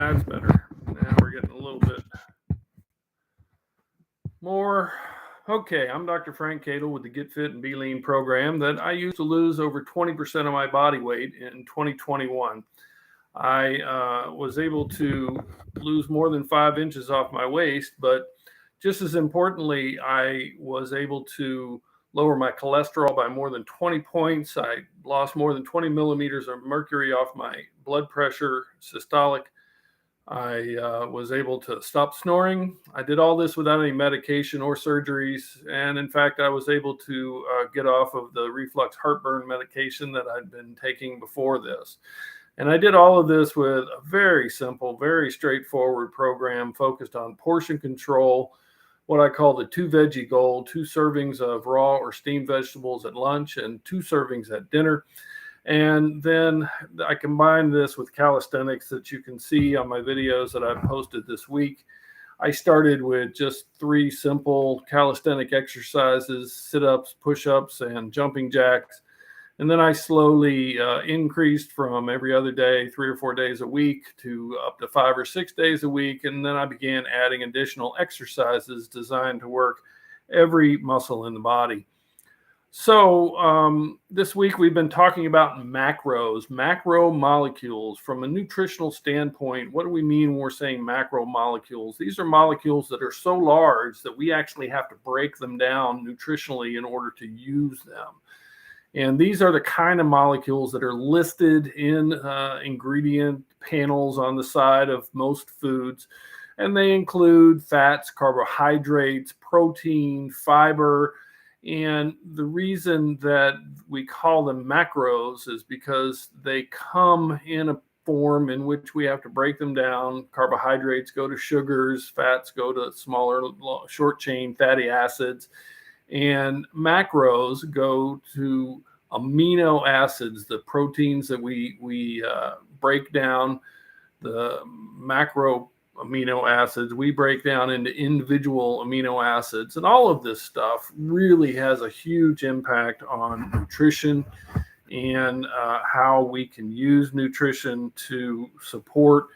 That's better. Now we're getting a little bit more. Okay, I'm Dr. Frank Cadle with the Get Fit and Be Lean program that I used to lose over 20% of my body weight in 2021. I was able to lose more than 5 inches off my waist, but just as importantly, I was able to lower my cholesterol by more than 20 points. I lost more than 20 millimeters of mercury off my blood pressure, systolic. I was able to stop snoring. I did all this without any medication or surgeries. And in fact, I was able to get off of the reflux heartburn medication that I'd been taking before this. And I did all of this with a very simple, very straightforward program focused on portion control, what I call the two veggie goal: 2 servings of raw or steamed vegetables at lunch and 2 servings at dinner. And then I combined this with calisthenics that you can see on my videos that I've posted this week. I started with just 3 simple calisthenic exercises: sit ups, push ups, and jumping jacks. And then I slowly increased from every other day, 3 or 4 days a week, to up to 5 or 6 days a week. And then I began adding additional exercises designed to work every muscle in the body. So this week we've been talking about macros, macromolecules. From a nutritional standpoint, what do we mean when we're saying macromolecules? These are molecules that are so large that we actually have to break them down nutritionally in order to use them. And these are the kind of molecules that are listed in ingredient panels on the side of most foods. And they include fats, carbohydrates, protein, fiber. And the reason that we call them macros is because they come in a form in which we have to break them down. Carbohydrates go to sugars, fats go to smaller, short chain fatty acids, and macros go to amino acids, the proteins that we break down. The macro amino acids we break down into individual amino acids, and all of this stuff really has a huge impact on nutrition and how we can use nutrition to support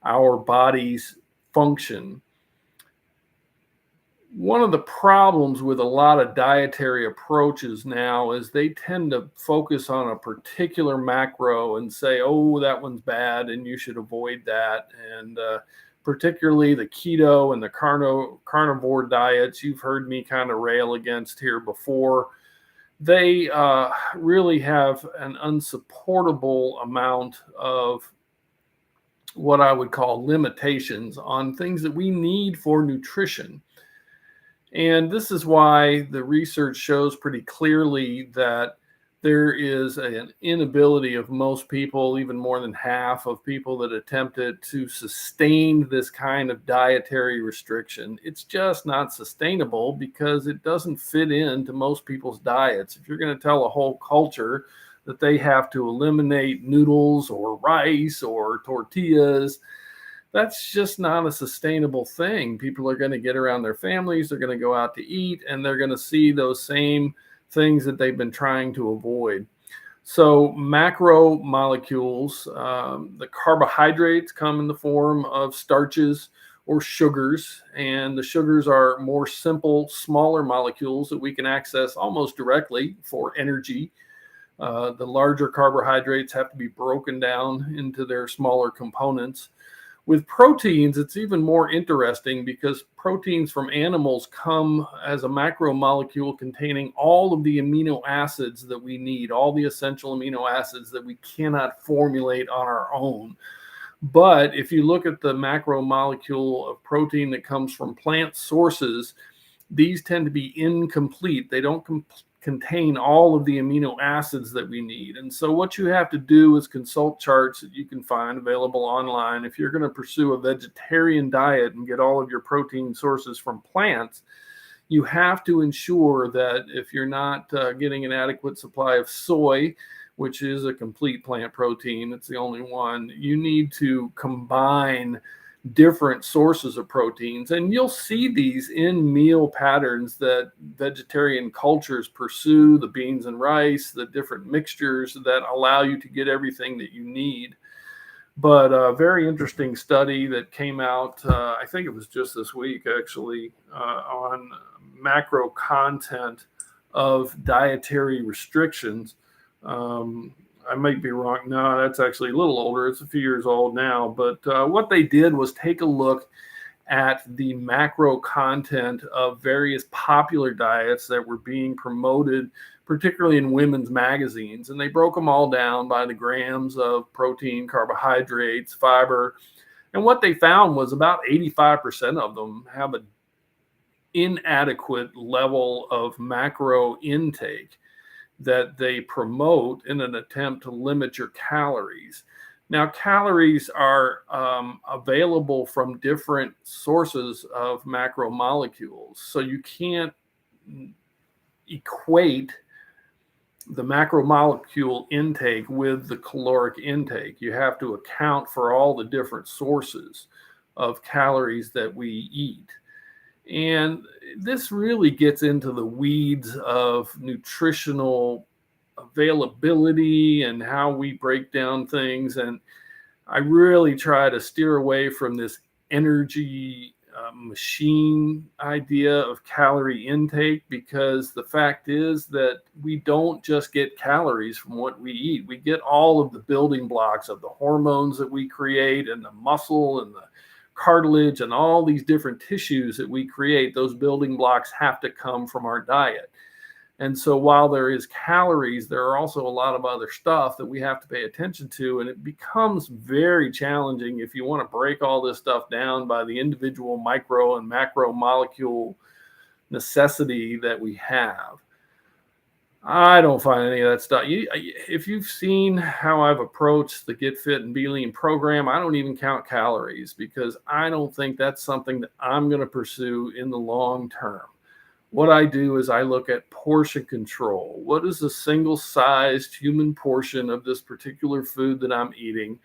our body's function. One of the problems with a lot of dietary approaches now is they tend to focus on a particular macro and say, oh, that one's bad and you should avoid that. And particularly the keto and the carnivore diets, you've heard me kind of rail against here before. They really have an unsupportable amount of what I would call limitations on things that we need for nutrition. And this is why the research shows pretty clearly that there is an inability of most people, even more than half of people that attempt it, to sustain this kind of dietary restriction. It's just not sustainable because it doesn't fit into most people's diets. If you're going to tell a whole culture that they have to eliminate noodles or rice or tortillas, that's just not a sustainable thing. People are going to get around their families, they're going to go out to eat, and they're going to see those same things that they've been trying to avoid. So macromolecules, the carbohydrates come in the form of starches or sugars, and the sugars are more simple, smaller molecules that we can access almost directly for energy. The larger carbohydrates have to be broken down into their smaller components. With proteins, it's even more interesting because proteins from animals come as a macromolecule containing all of the amino acids that we need, all the essential amino acids that we cannot formulate on our own. But if you look at the macromolecule of protein that comes from plant sources, these tend to be incomplete. They don't contain all of the amino acids that we need. And so what you have to do is consult charts that you can find available online. If you're going to pursue a vegetarian diet and get all of your protein sources from plants, you have to ensure that if you're not getting an adequate supply of soy, which is a complete plant protein, it's the only one, you need to combine different sources of proteins. And you'll see these in meal patterns that vegetarian cultures pursue: the beans and rice, the different mixtures that allow you to get everything that you need. But a very interesting study that came out, I think it was just this week actually, on macro content of dietary restrictions. Um, I might be wrong. No, that's actually a little older. It's a few years old now. But what they did was take a look at the macro content of various popular diets that were being promoted, particularly in women's magazines. And they broke them all down by the grams of protein, carbohydrates, fiber. And what they found was about 85% of them have an inadequate level of macro intake that they promote in an attempt to limit your calories. Now, calories are available from different sources of macromolecules. So you can't equate the macromolecule intake with the caloric intake. You have to account for all the different sources of calories that we eat. And this really gets into the weeds of nutritional availability and how we break down things. And I really try to steer away from this energy machine idea of calorie intake, because the fact is that we don't just get calories from what we eat. We get all of the building blocks of the hormones that we create, and the muscle and the cartilage and all these different tissues that we create. Those building blocks have to come from our diet. And so while there is calories, there are also a lot of other stuff that we have to pay attention to. And it becomes very challenging if you want to break all this stuff down by the individual micro and macro molecule necessity that we have. I don't find any of that stuff. If you've seen how I've approached the Get Fit and Be Lean program, I don't even count calories, because I don't think that's something that I'm going to pursue in the long term. What I do is I look at portion control. What is the single sized human portion of this particular food that I'm eating?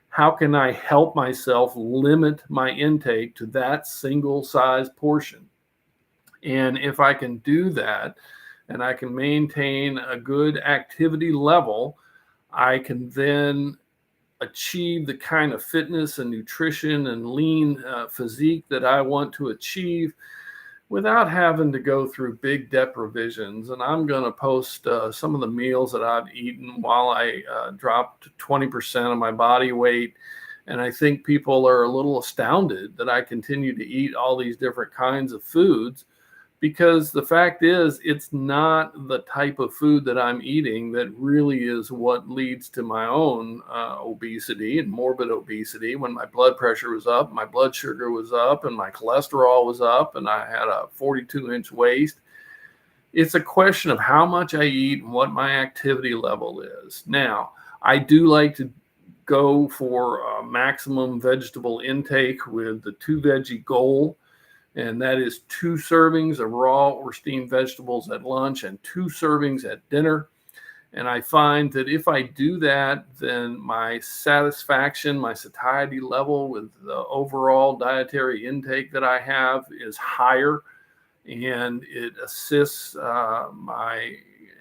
How can I help myself limit my intake to that single sized portion? And if I can do that, and I can maintain a good activity level, I can then achieve the kind of fitness and nutrition and lean physique that I want to achieve without having to go through big deprivations. And I'm going to post some of the meals that I've eaten while I dropped 20% of my body weight. And I think people are a little astounded that I continue to eat all these different kinds of foods, because the fact is, it's not the type of food that I'm eating that really is what leads to my own obesity and morbid obesity. When my blood pressure was up, my blood sugar was up, and my cholesterol was up, and I had a 42-inch waist. It's a question of how much I eat and what my activity level is. Now, I do like to go for maximum vegetable intake with the 2-veggie goal. And that is 2 servings of raw or steamed vegetables at lunch and 2 servings at dinner. And I find that if I do that, then my satisfaction, my satiety level with the overall dietary intake that I have is higher, and it assists my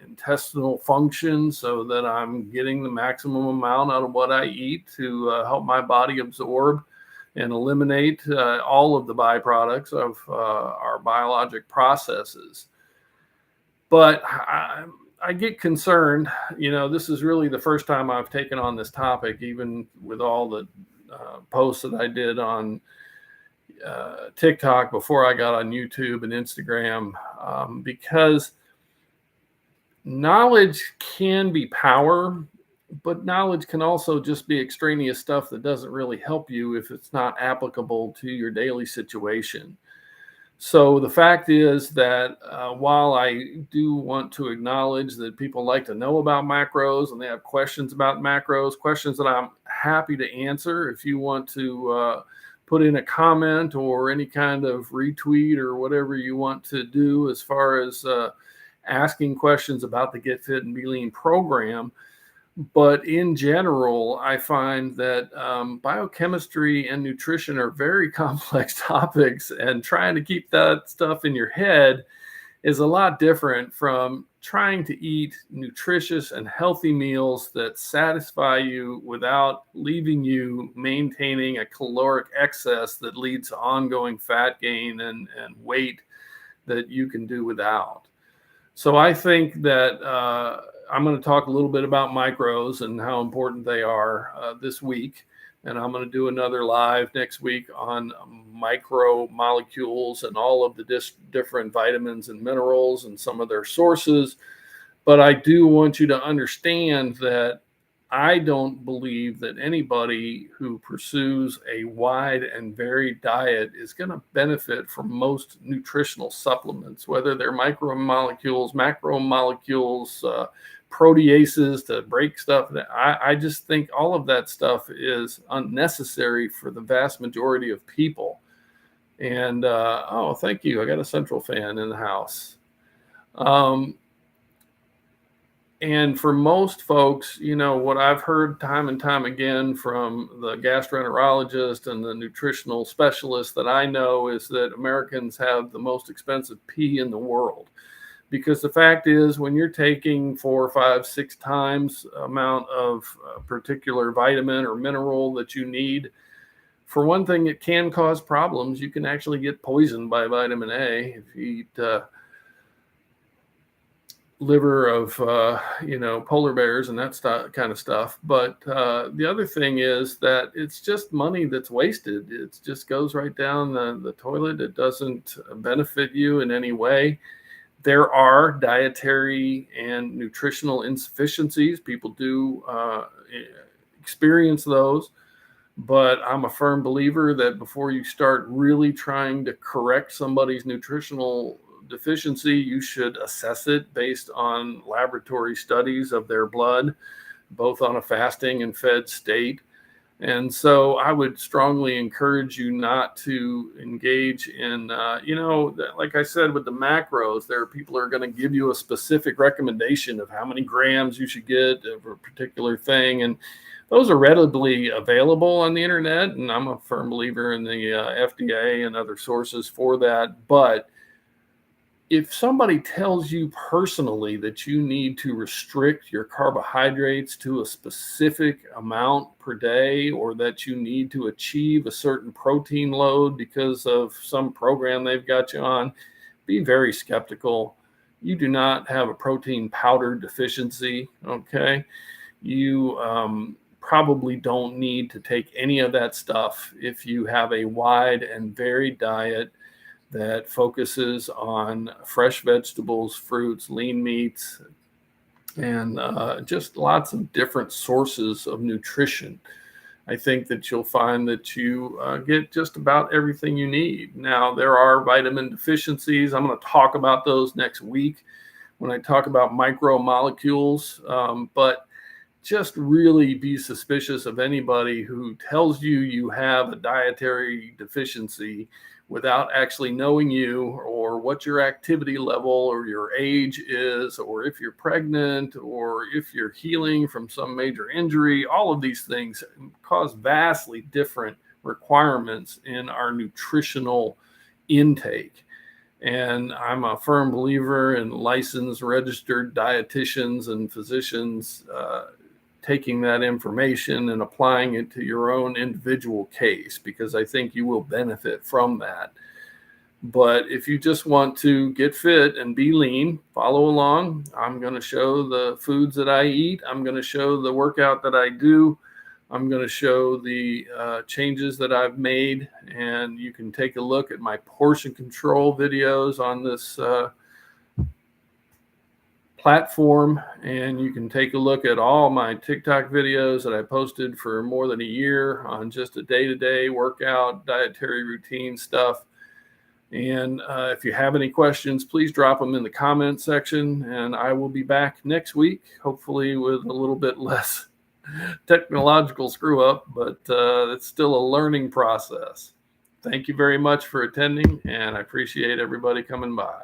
intestinal function so that I'm getting the maximum amount out of what I eat to help my body absorb and eliminate all of the byproducts of our biologic processes. But I get concerned. This is really the first time I've taken on this topic, even with all the posts that I did on TikTok before I got on YouTube and Instagram, because knowledge can be power, but knowledge can also just be extraneous stuff that doesn't really help you if it's not applicable to your daily situation. So the fact is that while I do want to acknowledge that people like to know about macros and they have questions about macros, questions that I'm happy to answer. If you want to put in a comment or any kind of retweet or whatever you want to do as far as asking questions about the Get Fit and Be Lean program. But in general, I find that biochemistry and nutrition are very complex topics, and trying to keep that stuff in your head is a lot different from trying to eat nutritious and healthy meals that satisfy you without leaving you maintaining a caloric excess that leads to ongoing fat gain and weight that you can do without. So I think that I'm going to talk a little bit about micros and how important they are this week. And I'm going to do another live next week on micromolecules and all of the different vitamins and minerals and some of their sources. But I do want you to understand that I don't believe that anybody who pursues a wide and varied diet is going to benefit from most nutritional supplements, whether they're micromolecules, macromolecules, proteases to break stuff. I just think all of that stuff is unnecessary for the vast majority of people. And oh, thank you. I got a central fan in the house. And for most folks, you know, what I've heard time and time again from the gastroenterologist and the nutritional specialists that I know is that Americans have the most expensive pee in the world. Because the fact is, when you're taking 4, 5, 6 times amount of particular vitamin or mineral that you need, for one thing, it can cause problems. You can actually get poisoned by vitamin A if you eat liver of polar bears and that kind of stuff. But the other thing is that it's just money that's wasted. It just goes right down the toilet. It doesn't benefit you in any way. There are dietary and nutritional insufficiencies. People do experience those. But I'm a firm believer that before you start really trying to correct somebody's nutritional deficiency, you should assess it based on laboratory studies of their blood, both on a fasting and fed state. And so I would strongly encourage you not to engage in, like I said, with the macros, there are people who are going to give you a specific recommendation of how many grams you should get of a particular thing. And those are readily available on the internet. And I'm a firm believer in the FDA and other sources for that. But if somebody tells you personally that you need to restrict your carbohydrates to a specific amount per day, or that you need to achieve a certain protein load because of some program they've got you on, be very skeptical. You do not have a protein powder deficiency, okay? You probably don't need to take any of that stuff if you have a wide and varied diet that focuses on fresh vegetables, fruits, lean meats, and just lots of different sources of nutrition. I think that you'll find that you get just about everything you need. Now, there are vitamin deficiencies. I'm going to talk about those next week when I talk about micromolecules, but just really be suspicious of anybody who tells you you have a dietary deficiency without actually knowing you, or what your activity level or your age is, or if you're pregnant, or if you're healing from some major injury. All of these things cause vastly different requirements in our nutritional intake. And I'm a firm believer in licensed, registered dietitians and physicians taking that information and applying it to your own individual case, because I think you will benefit from that. But if you just want to get fit and be lean, follow along. I'm going to show the foods that I eat. I'm going to show the workout that I do. I'm going to show the changes that I've made. And you can take a look at my portion control videos on this platform, and you can take a look at all my TikTok videos that I posted for more than a year on just a day-to-day workout, dietary routine stuff. And if you have any questions, please drop them in the comment section, and I will be back next week, hopefully with a little bit less technological screw up, but it's still a learning process. Thank you very much for attending, and I appreciate everybody coming by.